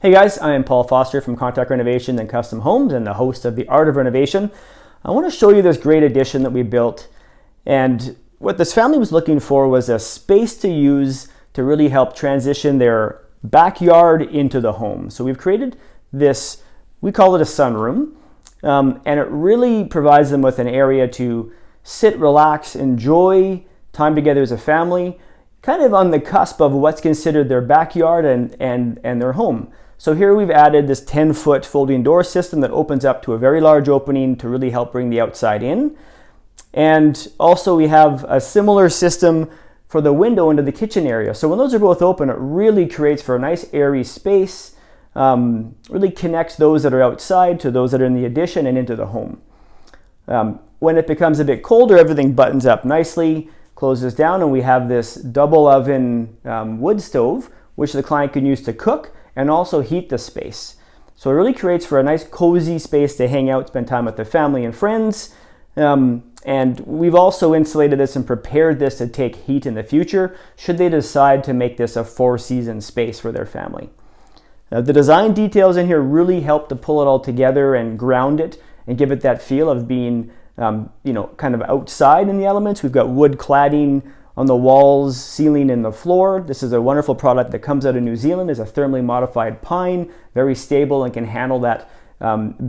Hey guys, I am Paul Foster from Art Renovation and Custom Homes and the host of the Art of Renovation. I want to show you this great addition that we built, and what this family was looking for was a space to use to really help transition their backyard into the home. So we've created this, we call it a sunroom, and it really provides them with an area to sit, relax, enjoy time together as a family, kind of on the cusp of what's considered their backyard and their home. So here we've added this 10-foot folding door system that opens up to a very large opening to really help bring the outside in. And also we have a similar system for the window into the kitchen area. So when those are both open, it really creates for a nice airy space, really connects those that are outside to those that are in the addition and into the home. When it becomes a bit colder, everything buttons up nicely, closes down, and we have this double oven wood stove, which the client can use to cook and also heat the space. So it really creates for a nice cozy space to hang out, spend time with the family and friends. And we've also insulated this and prepared this to take heat in the future, should they decide to make this a 4-season space for their family. The design details in here really help to pull it all together and ground it and give it that feel of being kind of outside in the elements. We've got wood cladding on the walls, ceiling, and the floor. This is a wonderful product that comes out of New Zealand. It's a thermally modified pine, very stable and can handle that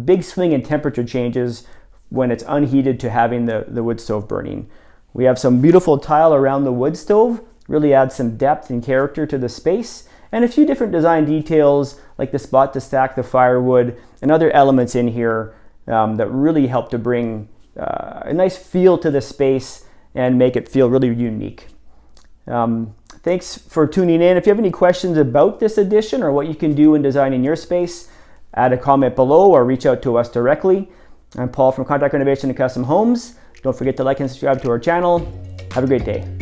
big swing in temperature changes when it's unheated to having the wood stove burning. We have some beautiful tile around the wood stove, really adds some depth and character to the space, and a few different design details like the spot to stack the firewood and other elements in here that really help to bring a nice feel to the space and make it feel really unique. Thanks for tuning in. If you have any questions about this addition or what you can do in designing your space, add a comment below or reach out to us directly. I'm Paul from Art Renovation and Custom Homes. Don't forget to like and subscribe to our channel. Have a great day.